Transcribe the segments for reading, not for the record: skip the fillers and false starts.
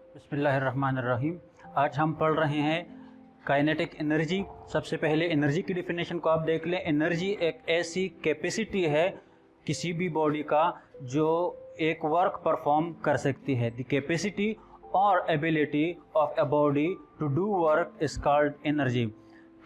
बिस्मिल्लाहिर्रहमानिर्रहीम। आज हम पढ़ रहे हैं काइनेटिक एनर्जी। सबसे पहले एनर्जी की डिफिनेशन को आप देख लें। एनर्जी एक ऐसी कैपेसिटी है किसी भी बॉडी का जो एक वर्क परफॉर्म कर सकती है। द कैपेसिटी और ability of a body to do work is called energy.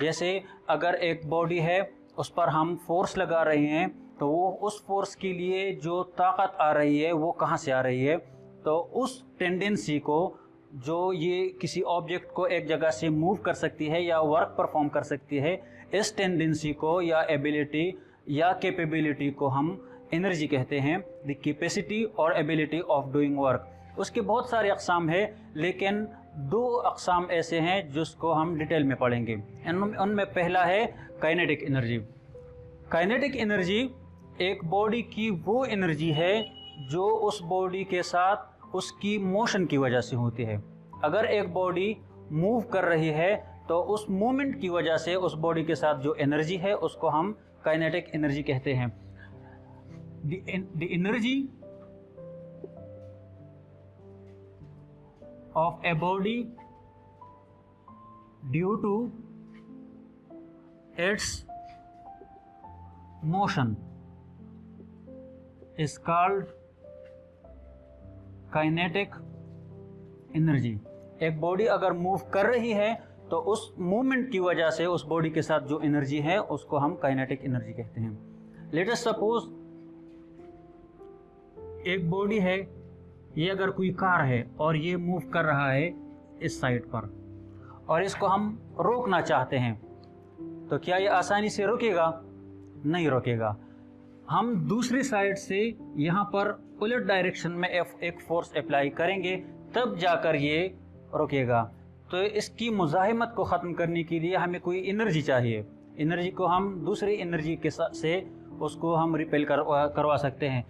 जैसे अगर एक बॉडी है उस पर हम फोर्स लगा रहे हैं तो वो उस फोर्स के लिए जो ताकत आ रही है वो कहाँ से आ रही है, तो उस टेंडेंसी को जो ये किसी ऑब्जेक्ट को एक जगह से मूव कर सकती है या वर्क परफॉर्म कर सकती है, इस टेंडेंसी को या एबिलिटी या कैपेबिलिटी को हम एनर्जी कहते हैं। द कैपेसिटी और एबिलिटी ऑफ डूइंग वर्क। उसके बहुत सारे अक़साम है, लेकिन दो अक़साम ऐसे हैं जिसको हम डिटेल में पढ़ेंगे। उनमें पहला है काइनेटिक एनर्जी। काइनेटिक एनर्जी एक बॉडी की वो एनर्जी है जो उस बॉडी के साथ उसकी मोशन की वजह से होती है। अगर एक बॉडी मूव कर रही है तो उस मूवमेंट की वजह से उस बॉडी के साथ जो एनर्जी है उसको हम काइनेटिक एनर्जी कहते हैं। The energy of a body due to its motion is called kinetic energy. एक बॉडी अगर मूव कर रही है तो उस मूवमेंट की वजह से उस बॉडी के साथ जो एनर्जी है उसको हम काइनेटिक एनर्जी कहते हैं। लेट अस सपोज एक बॉडी है, ये अगर कोई कार है और ये मूव कर रहा है इस साइड पर और इसको हम रोकना चाहते हैं, तो क्या ये आसानी से रुकेगा? नहीं रुकेगा। हम दूसरी साइड से यहाँ पर उलट डायरेक्शन में एक फोर्स अप्लाई करेंगे तब जाकर ये रुकेगा। तो इसकी मुज़ाहिमत को ख़त्म करने के लिए हमें कोई एनर्जी चाहिए। एनर्जी को हम दूसरी एनर्जी के साथ से उसको हम रिपेल करवा सकते हैं।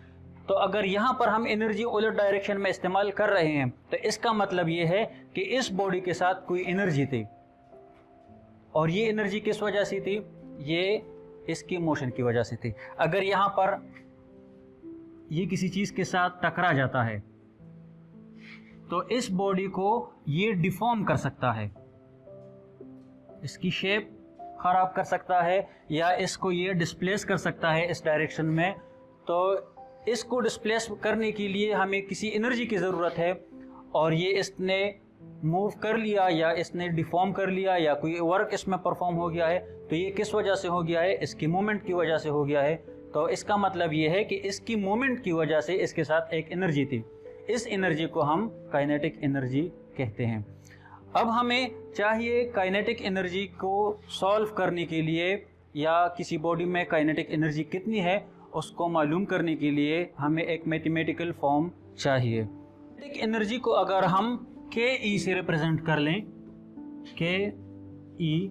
तो अगर यहाँ पर हम एनर्जी उलट डायरेक्शन में इस्तेमाल कर रहे हैं तो इसका मतलब ये है कि इस बॉडी के साथ कोई एनर्जी थी, और ये एनर्जी किस वजह से थी? ये इसकी मोशन की वजह से थी। अगर यहाँ पर ये किसी चीज़ के साथ टकरा जाता है तो इस बॉडी को ये डिफॉर्म कर सकता है, इसकी शेप खराब कर सकता है, या इसको ये डिस्प्लेस कर सकता है इस डायरेक्शन में। तो इसको डिस्प्लेस करने के लिए हमें किसी एनर्जी की ज़रूरत है, और ये इसने मूव कर लिया या इसने डिफॉर्म कर लिया या कोई वर्क इसमें परफॉर्म हो गया है, तो ये किस वजह से हो गया है? इसकी मूवमेंट की वजह से हो गया है। तो इसका मतलब ये है कि इसकी मूवमेंट की वजह से इसके साथ एक एनर्जी थी। इस एनर्जी को हम काइनेटिक एनर्जी कहते हैं। अब हमें चाहिए काइनेटिक एनर्जी को सॉल्व करने के लिए, या किसी बॉडी में काइनेटिक एनर्जी कितनी है उसको मालूम करने के लिए हमें एक मैथमेटिकल फॉर्म चाहिए। काइनेटिक एनर्जी को अगर हम के से रिप्रेजेंट कर लें, के ई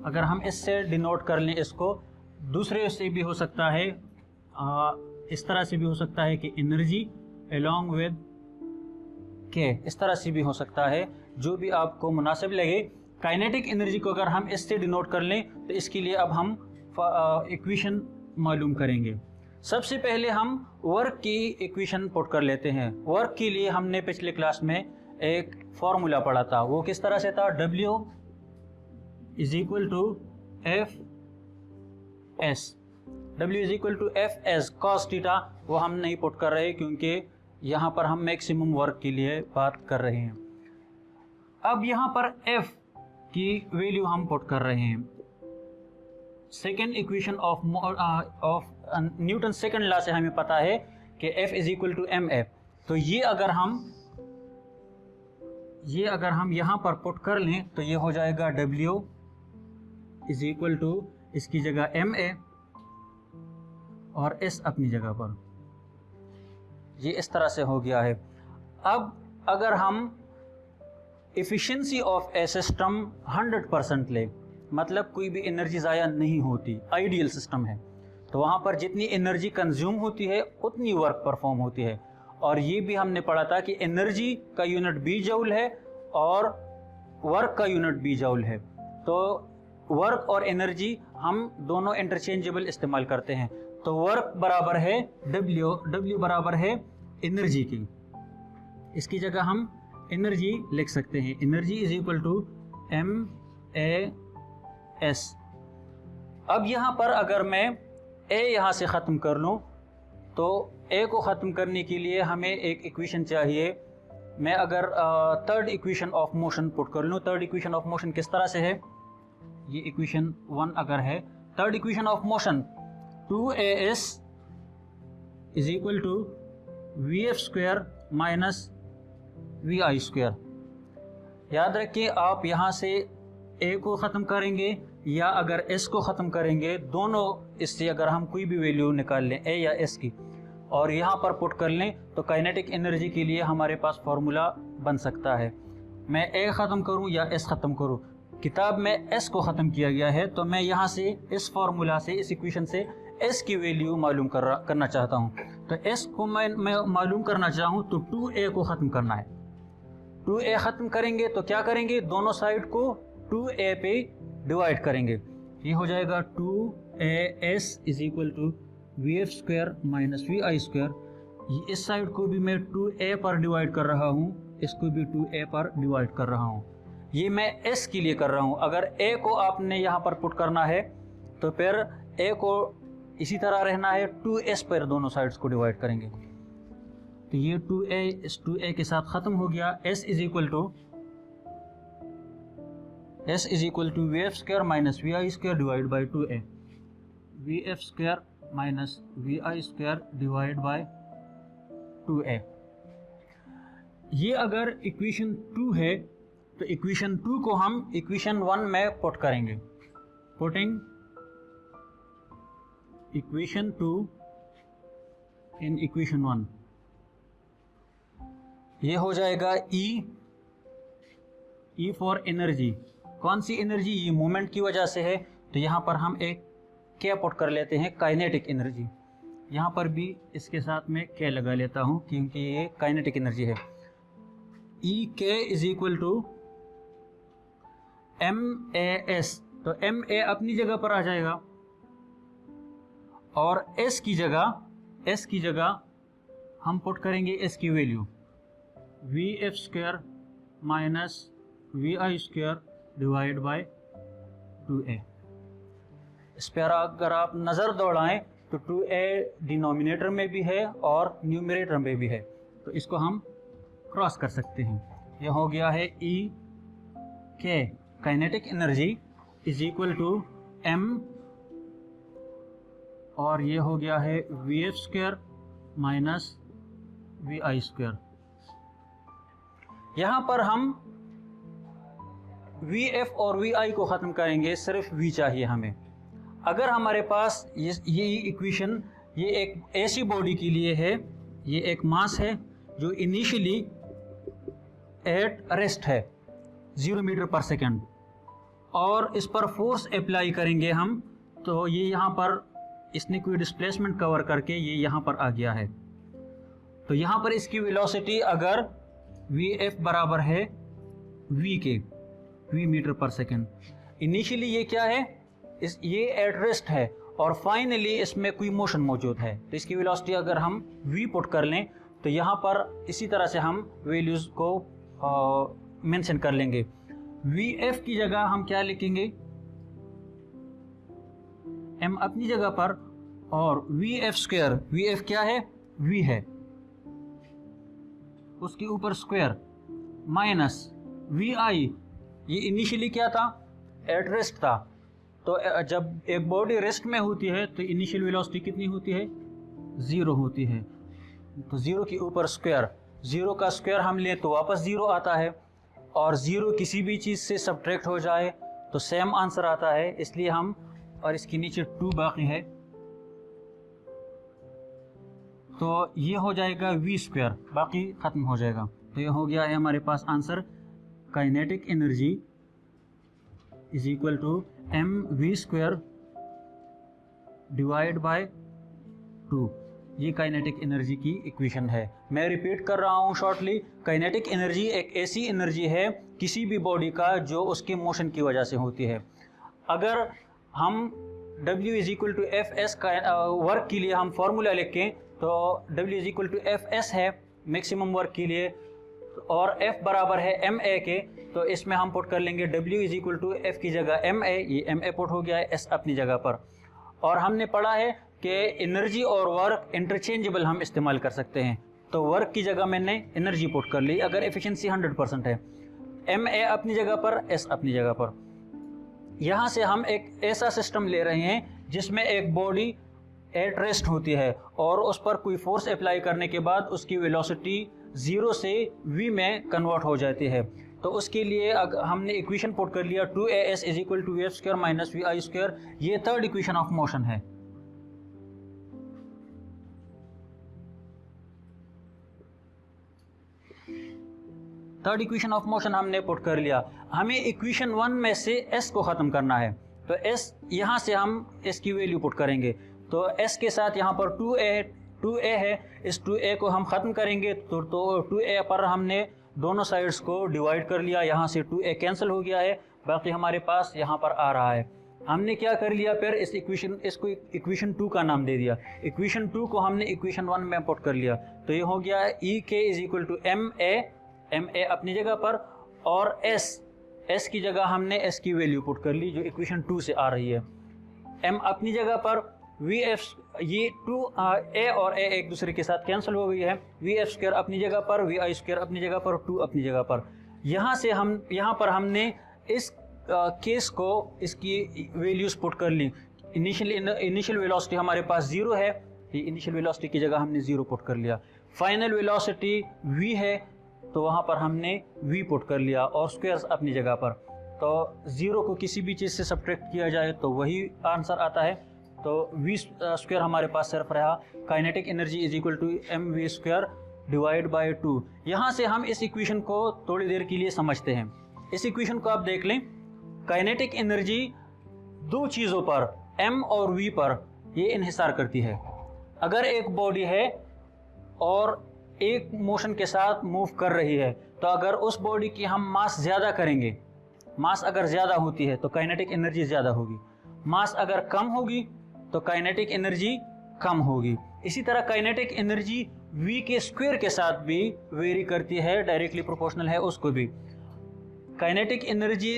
अगर हम इससे डिनोट कर लें, इसको दूसरे से भी हो सकता है, इस तरह से भी हो सकता है कि एनर्जी अलोंग विद के, इस तरह से भी हो सकता है, जो भी आपको मुनासिब लगे। काइनेटिक एनर्जी को अगर हम इससे डिनोट कर लें तो इसके लिए अब हम इक्वेशन मालूम करेंगे। सबसे पहले हम वर्क की इक्वेशन पुट कर लेते हैं। वर्क के लिए हमने पिछले क्लास में एक फॉर्मूला पढ़ा था, वो किस तरह से था? W is equal to F S. W is equal to F S cos theta वो हम नहीं पुट कर रहे क्योंकि यहाँ पर हम मैक्सिमम वर्क के लिए बात कर रहे हैं। अब यहाँ पर F की वैल्यू हम पुट कर रहे हैं। Second equation of Newton second law से हमें पता है कि F is equal to M F. तो ये अगर हम यहाँ पर पुट कर लें तो ये हो जाएगा W इज इक्वल टू, इसकी जगह एम ए और S अपनी जगह पर, ये इस तरह से हो गया है। अब अगर हम एफिशिएंसी ऑफ ए सिस्टम 100% ले, मतलब कोई भी एनर्जी ज़ाया नहीं होती, आइडियल सिस्टम है, तो वहाँ पर जितनी एनर्जी कंज्यूम होती है उतनी वर्क परफॉर्म होती है। और ये भी हमने पढ़ा था कि एनर्जी का यूनिट बी जूल है और वर्क का यूनिट बी जूल है। तो वर्क और एनर्जी हम दोनों इंटरचेंजेबल इस्तेमाल करते हैं। तो वर्क बराबर है W बराबर है एनर्जी की, इसकी जगह हम एनर्जी लिख सकते हैं। Energy is equal to M A S. अब यहाँ पर अगर मैं ए यहाँ से ख़त्म कर लूँ तो ए को ख़त्म करने के लिए हमें एक इक्वेशन चाहिए। मैं अगर third equation of motion put कर लूँ, थर्ड इक्वेशन ऑफ मोशन किस तरह से है, ये इक्वेशन 1 अगर है, third equation of motion 2as is equal to vf square minus vi square. याद रखिए आप यहाँ से a को ख़त्म करेंगे या अगर s को ख़त्म करेंगे, दोनों इससे अगर हम कोई भी वैल्यू निकाल लें a या s की और यहाँ पर पुट कर लें तो काइनेटिक एनर्जी के लिए हमारे पास फार्मूला बन सकता है। मैं a ख़त्म करूँ या s ख़त्म करूँ, किताब में s को ख़त्म किया गया है तो मैं यहाँ से इस फार्मूला से, इस इक्वेशन से s की वैल्यू मालूम करना चाहता हूँ। तो s को मैं मालूम करना चाहूँ तो 2a को ख़त्म करना है। 2a ख़त्म करेंगे तो क्या करेंगे, दोनों साइड को 2a पे डिवाइड करेंगे। ये हो जाएगा 2as is equal to vf square minus vi square. इस साइड को भी मैं 2a पर डिवाइड कर रहा हूँ, इसको भी 2a पर डिवाइड कर रहा हूँ। ये मैं s के लिए कर रहा हूँ। अगर a को आपने यहाँ पर पुट करना है तो फिर a को इसी तरह रहना है, 2s पर दोनों साइड्स को डिवाइड करेंगे। तो ये 2a इस 2a के साथ ख़त्म हो गया। s is equal to vf square minus vi square divide by 2a। vf square minus vi square divide by 2a। ये अगर इक्वेशन 2 है तो इक्वेशन 2 को हम इक्वेशन 1 में पुट करेंगे। पुटिंग इक्वेशन 2 इन इक्वेशन 1, ये हो जाएगा E फॉर एनर्जी। कौन सी एनर्जी, ये मोमेंट की वजह से है तो यहाँ पर हम एक K पुट कर लेते हैं, काइनेटिक एनर्जी। यहाँ पर भी इसके साथ में K लगा लेता हूँ क्योंकि ये काइनेटिक एनर्जी है। Ek is equal to MAS, तो MA अपनी जगह पर आ जाएगा और S की जगह हम पुट करेंगे S की value vf square minus vi square divide bye 2a। इस पर अगर आप नज़र दौड़ाएं तो 2a डिनोमिनेटर में भी है और न्यूमरेटर में भी है, तो इसको हम क्रॉस कर सकते हैं। यह हो गया है Ek kinetic energy is equal to m, और ये हो गया है vf square minus vi square. यहाँ पर हम vf और vi को ख़त्म करेंगे, सिर्फ v चाहिए हमें। अगर हमारे पास ये इक्वेशन ये एक ऐसी बॉडी के लिए है, ये एक मास है जो इनिशियली एट रेस्ट है 0 मीटर पर सेकेंड, और इस पर फोर्स अप्लाई करेंगे हम, तो ये यहाँ पर इसने कोई डिस्प्लेसमेंट कवर करके ये यहाँ पर आ गया है। तो यहाँ पर इसकी वेलोसिटी अगर vf बराबर है v के, v मीटर पर सेकेंड, इनिशियली ये क्या है, ये एट रेस्ट है और फाइनली इसमें कोई मोशन मौजूद है। तो इसकी वेलोसिटी अगर हम v पुट कर लें तो यहाँ पर इसी तरह से हम वैल्यूज़ को मेंशन कर लेंगे। vf की जगह हम क्या लिखेंगे, m अपनी जगह पर, और vf स्क्वायर, vf क्या है, v है, उसके ऊपर स्क्वायर माइनस vi, ये इनिशियली क्या था, एट रेस्ट था। तो जब एक बॉडी रेस्ट में होती है तो इनिशियल वेलोसिटी कितनी होती है, 0 होती है। तो 0 के ऊपर स्क्वायर, 0 का स्क्वायर हम लें तो वापस 0 आता है, और 0 किसी भी चीज़ से सब्ट्रैक्ट हो जाए तो सेम आंसर आता है, इसलिए हम, और इसके नीचे 2 बाकी है, तो ये हो जाएगा v स्क्वायर, बाकी ख़त्म हो जाएगा। तो ये हो गया है हमारे पास answer, kinetic energy is equal to mv square divide by 2। ये काइनेटिक एनर्जी की इक्वेशन है। मैं रिपीट कर रहा हूँ शॉर्टली, काइनेटिक एनर्जी एक ऐसी एनर्जी है किसी भी बॉडी का जो उसके मोशन की वजह से होती है। अगर हम W is equal to F S का वर्क के लिए हम फार्मूला लिखें तो W is equal to F S है मैक्सिमम वर्क के लिए, और F बराबर है ma के, तो इसमें हम पुट कर लेंगे W is equal to F की जगह ma, ये ma पुट हो गया है, S अपनी जगह पर। और हमने पढ़ा है कि एनर्जी और वर्क इंटरचेंजेबल हम इस्तेमाल कर सकते हैं, तो वर्क की जगह मैंने एनर्जी पुट कर ली अगर एफिशिएंसी 100% है। ma अपनी जगह पर, S अपनी जगह पर। यहाँ से हम एक ऐसा सिस्टम ले रहे हैं जिसमें एक बॉडी एट रेस्ट होती है और उस पर कोई फोर्स अप्लाई करने के बाद उसकी वेलोसिटी 0 से v में कन्वर्ट हो जाती है। तो उसके लिए हमने इक्वेशन पुट कर लिया 2as is equal to v square minus vi square, ये थर्ड इक्वेशन ऑफ मोशन है। थर्ड इक्वेशन ऑफ मोशन हमने पुट कर लिया। हमें इक्वेशन 1 में से s को ख़त्म करना है, तो s यहाँ से हम s की वैल्यू पुट करेंगे, तो s के साथ यहाँ पर 2a है, इस 2a को हम ख़त्म करेंगे तो 2a पर हमने दोनों साइड्स को डिवाइड कर लिया, यहाँ से 2a कैंसिल हो गया है, बाकी हमारे पास यहाँ पर आ रहा है। हमने क्या कर लिया फिर, इसको इक्वेशन 2 का नाम दे दिया। इक्वेशन 2 को हमने इक्वेशन 1 में पुट कर लिया, तो ये हो गया ई के इज इक्वल टू ma अपनी जगह पर, और s की जगह हमने s की वैल्यू पुट कर ली जो इक्वेशन 2 से आ रही है। m अपनी जगह पर, vf ये 2a और a एक दूसरे के साथ कैंसिल हो गई है, vf स्क्वायर अपनी जगह पर, vi स्क्वायर अपनी जगह पर, 2 अपनी जगह पर। यहाँ पर हमने इस केस को इसकी वैल्यूज पुट कर ली। इनिशियल वेलोसिटी हमारे पास 0 है, ये इनिशियल वेलोसिटी की जगह हमने 0 पुट कर लिया। फाइनल वेलोसिटी v है, तो वहाँ पर हमने v पुट कर लिया और स्क्वायर्स अपनी जगह पर। तो 0 को किसी भी चीज़ से सब्ट्रैक्ट किया जाए तो वही आंसर आता है, तो v स्क्वायर हमारे पास सिर्फ रहा। Kinetic energy is equal to mv square divide by 2। यहाँ से हम इस इक्वेशन को थोड़ी देर के लिए समझते हैं। इस इक्वेशन को आप देख लें, काइनेटिक एनर्जी दो चीज़ों पर m और v पर ये इन्हिसार करती है। अगर एक बॉडी है और एक मोशन के साथ मूव कर रही है, तो अगर उस बॉडी की हम मास ज़्यादा करेंगे, मास अगर ज़्यादा होती है तो काइनेटिक एनर्जी ज़्यादा होगी, मास अगर कम होगी तो काइनेटिक एनर्जी कम होगी। इसी तरह काइनेटिक एनर्जी v के स्क्वायर के साथ भी वेरी करती है, डायरेक्टली प्रोपोर्शनल है उसको भी। काइनेटिक एनर्जी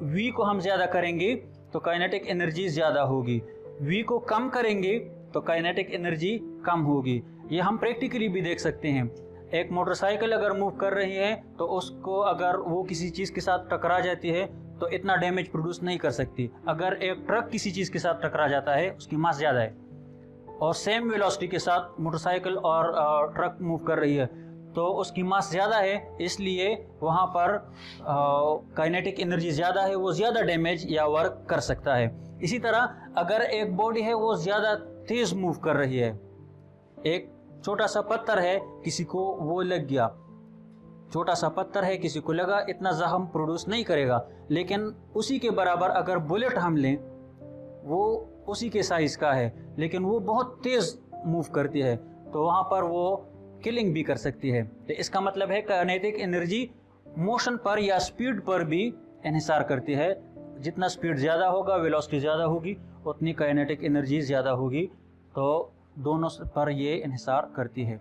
v को हम ज़्यादा करेंगे तो काइनेटिक एनर्जी ज़्यादा होगी, v को कम करेंगे तो काइनेटिक एनर्जी कम होगी। ये हम प्रैक्टिकली भी देख सकते हैं। एक मोटरसाइकिल अगर मूव कर रही है तो उसको अगर वो किसी चीज़ के साथ टकरा जाती है तो इतना डैमेज प्रोड्यूस नहीं कर सकती। अगर एक ट्रक किसी चीज़ के साथ टकरा जाता है, उसकी मास ज़्यादा है और सेम वेलोसिटी के साथ मोटरसाइकिल और ट्रक मूव कर रही है तो उसकी मास ज़्यादा है, इसलिए वहाँ पर काइनेटिक एनर्जी ज़्यादा है, वो ज़्यादा डैमेज या वर्क कर सकता है। इसी तरह अगर एक बॉडी है वो ज़्यादा तेज़ मूव कर रही है, एक छोटा सा पत्थर है किसी को वो लग गया, छोटा सा पत्थर है किसी को लगा, इतना जख्म प्रोड्यूस नहीं करेगा, लेकिन उसी के बराबर अगर बुलेट हम लें, वो उसी के साइज का है लेकिन वो बहुत तेज़ मूव करती है, तो वहाँ पर वो किलिंग भी कर सकती है। तो इसका मतलब है काइनेटिक एनर्जी मोशन पर या स्पीड पर भी इन्हिसार करती है। जितना स्पीड ज़्यादा होगा, वेलोसिटी ज़्यादा होगी, उतनी काइनेटिक एनर्जी ज़्यादा होगी, तो दोनों पर ये इन्हिसार करती है।